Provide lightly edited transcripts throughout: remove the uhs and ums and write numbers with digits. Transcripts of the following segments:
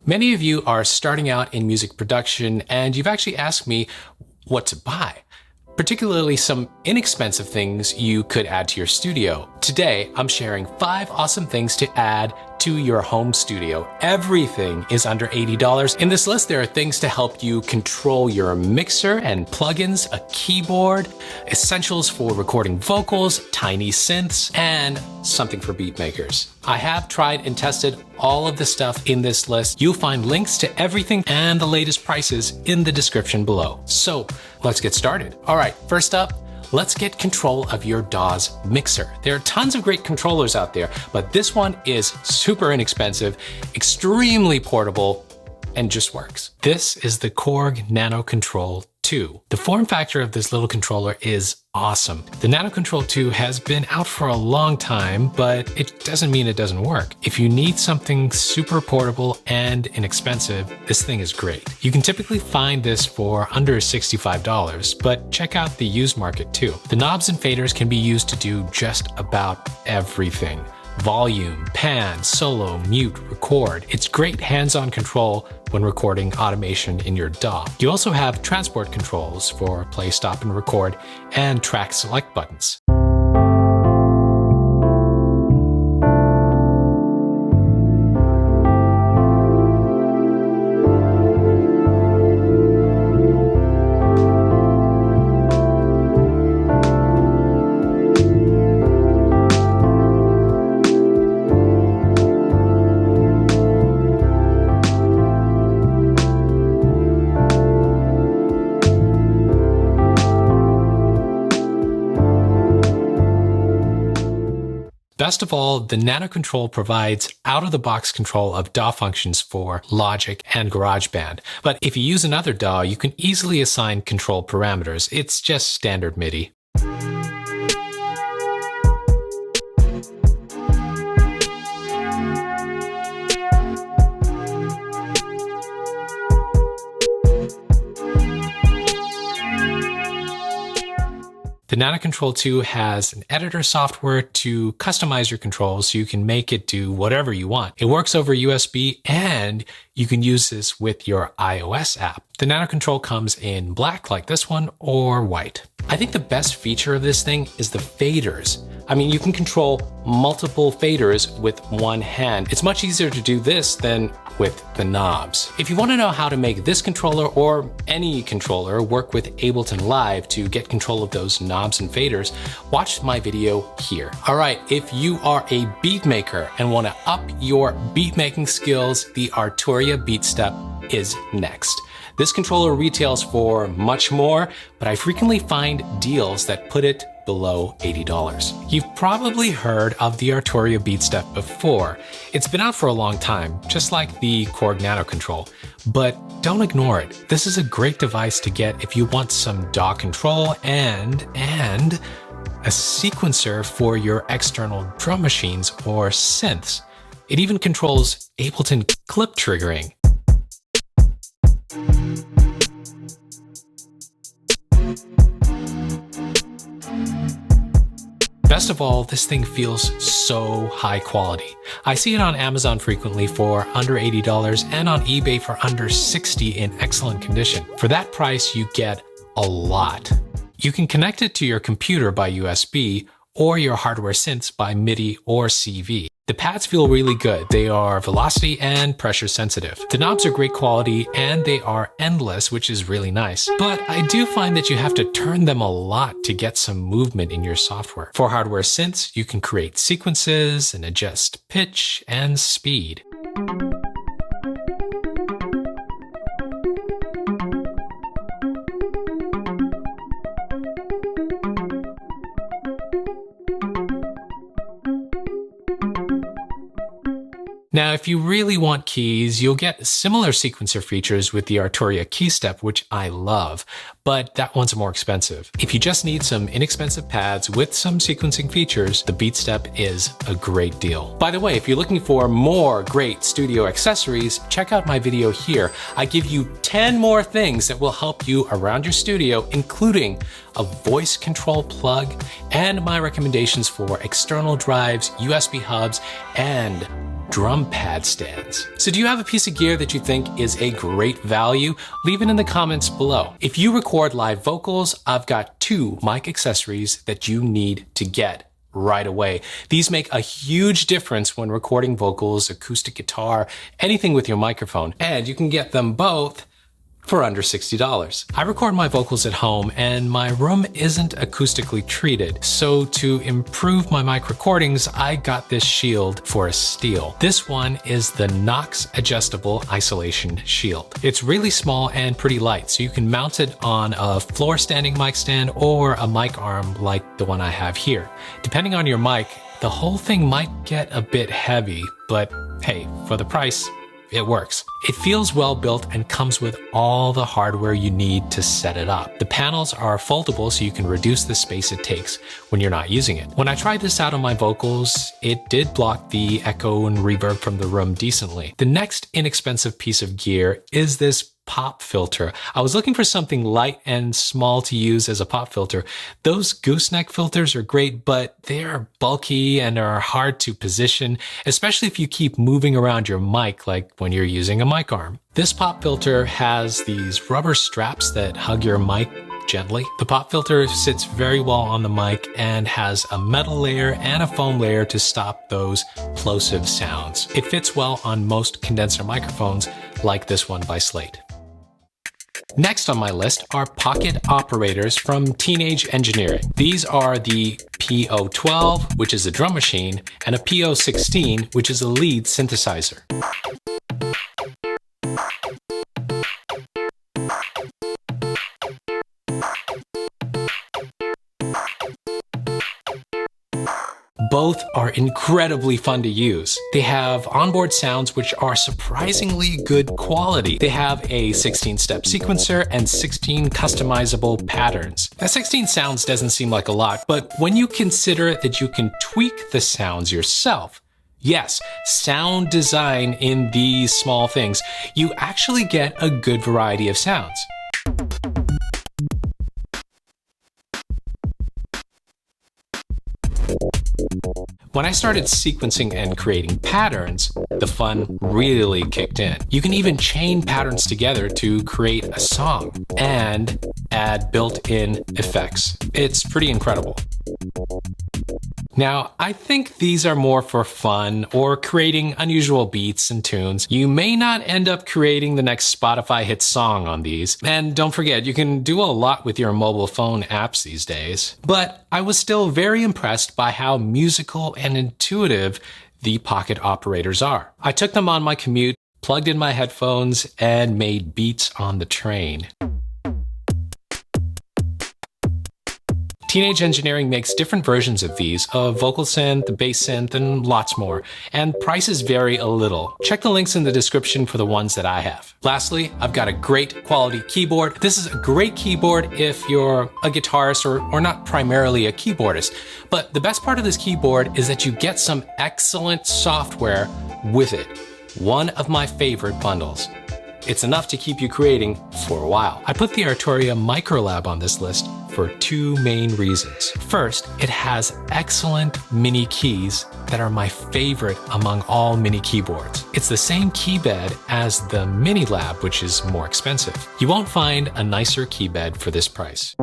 Many of you are starting out in music production and you've actually asked me what to buy, particularly some inexpensive things you could add to your studio. Today, I'm sharing 5 awesome things to add to your home studio. Everything is under $80. In this list, there are things to help you control your mixer and plugins, a keyboard, essentials for recording vocals, tiny synths, and something for beat makers. I have tried and tested all of the stuff in this list. You'll find links to everything and the latest prices in the description below. So let's get started. All right, first up, let's get control of your DAW's mixer. There are tons of great controllers out there, but this one is super inexpensive, extremely portable, and just works. This is the Korg Nano Control 2. The form factor of this little controller is awesome. The Nano Control 2 has been out for a long time, but it doesn't mean it doesn't work. If you need something super portable and inexpensive, this thing is great. You can typically find this for under $65, but check out the used market too. The knobs and faders can be used to do just about everything. Volume, pan, solo, mute, record. It's great hands-on control when recording automation in your DAW. You also have transport controls for play, stop, and record, and track select buttons. Best of all, the Nano Control provides out-of-the-box control of DAW functions for Logic and GarageBand. But if you use another DAW, you can easily assign control parameters. It's just standard MIDI. The Nano Control 2 has an editor software to customize your controls so you can make it do whatever you want. It works over USB and you can use this with your iOS app. The Nano Control comes in black like this one or white. I think the best feature of this thing is the faders. I mean, you can control multiple faders with one hand. It's much easier to do this than with the knobs. If you want to know how to make this controller or any controller work with Ableton Live to get control of those knobs and faders, watch my video here. All right, if you are a beat maker and want to up your beat making skills, the Arturia Beatstep is next. This controller retails for much more, but I frequently find deals that put it below $80. You've probably heard of the Arturia Beatstep before. It's been out for a long time, just like the Korg Nano Control, but don't ignore it. This is a great device to get if you want some DAW control and a sequencer for your external drum machines or synths. It even controls Ableton clip triggering. Best of all, this thing feels so high quality. I see it on Amazon frequently for under $80 and on eBay for under $60 in excellent condition. For that price, you get a lot. You can connect it to your computer by USB or your hardware synths by MIDI or CV. The pads feel really good. They are velocity and pressure sensitive. The knobs are great quality and they are endless, which is really nice. But I do find that you have to turn them a lot to get some movement in your software. For hardware synths, you can create sequences and adjust pitch and speed. Now, if you really want keys, you'll get similar sequencer features with the Arturia Beatstep, which I love, but that one's more expensive. If you just need some inexpensive pads with some sequencing features, the Beatstep is a great deal. By the way, if you're looking for more great studio accessories, check out my video here. I give you 10 more things that will help you around your studio, including a voice control plug and my recommendations for external drives, USB hubs, and drum pad stands. So do you have a piece of gear that you think is a great value? Leave it in the comments below. If you record live vocals, I've got 2 mic accessories that you need to get right away. These make a huge difference when recording vocals, acoustic guitar, anything with your microphone, and you can get them both for under $60. I record my vocals at home and my room isn't acoustically treated. So to improve my mic recordings, I got this shield for a steal. This one is the Knox Adjustable Isolation Shield. It's really small and pretty light, so you can mount it on a floor standing mic stand or a mic arm like the one I have here. Depending on your mic, the whole thing might get a bit heavy, but hey, for the price, it works. It feels well built and comes with all the hardware you need to set it up. The panels are foldable so you can reduce the space it takes when you're not using it. When I tried this out on my vocals, it did block the echo and reverb from the room decently. The next inexpensive piece of gear is this pop filter. I was looking for something light and small to use as a pop filter. Those gooseneck filters are great, but they are bulky and are hard to position, especially if you keep moving around your mic like when you're using a mic arm. This pop filter has these rubber straps that hug your mic gently. The pop filter sits very well on the mic and has a metal layer and a foam layer to stop those plosive sounds. It fits well on most condenser microphones like this one by Slate. Next on my list are pocket operators from Teenage Engineering. These are the PO12, which is a drum machine, and a PO16, which is a lead synthesizer. Both are incredibly fun to use. They have onboard sounds which are surprisingly good quality. They have a 16-step sequencer and 16 customizable patterns. Now 16 sounds doesn't seem like a lot, but when you consider that you can tweak the sounds yourself, yes, sound design in these small things, you actually get a good variety of sounds. When I started sequencing and creating patterns, the fun really kicked in. You can even chain patterns together to create a song and add built-in effects. It's pretty incredible. Now, I think these are more for fun or creating unusual beats and tunes. You may not end up creating the next Spotify hit song on these. And don't forget, you can do a lot with your mobile phone apps these days. But I was still very impressed by how musical and intuitive the pocket operators are. I took them on my commute, plugged in my headphones, and made beats on the train. Teenage Engineering makes different versions of these, a vocal synth, a bass synth, and lots more, and prices vary a little. Check the links in the description for the ones that I have. Lastly, I've got a great quality keyboard. This is a great keyboard if you're a guitarist or not primarily a keyboardist. But the best part of this keyboard is that you get some excellent software with it. One of my favorite bundles. It's enough to keep you creating for a while. I put the Arturia MicroLab on this list for 2 main reasons. First, it has excellent mini keys that are my favorite among all mini keyboards. It's the same key bed as the MicroLab, which is more expensive. You won't find a nicer key bed for this price.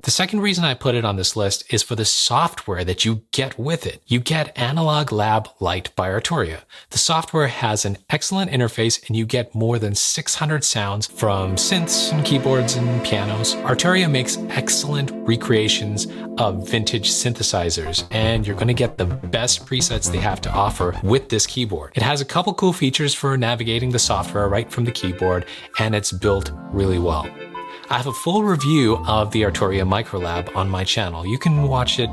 The second reason I put it on this list is for the software that you get with it. You get Analog Lab Lite by Arturia. The software has an excellent interface and you get more than 600 sounds from synths and keyboards and pianos. Arturia makes excellent recreations of vintage synthesizers, and you're going to get the best presets they have to offer with this keyboard. It has a couple cool features for navigating the software right from the keyboard, and it's built really well. I have a full review of the Arturia MicroLab on my channel. You can watch it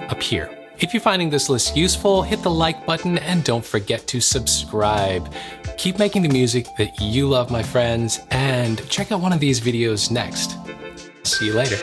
up here. If you're finding this list useful, hit the like button and don't forget to subscribe. Keep making the music that you love, my friends, and check out one of these videos next. See you later.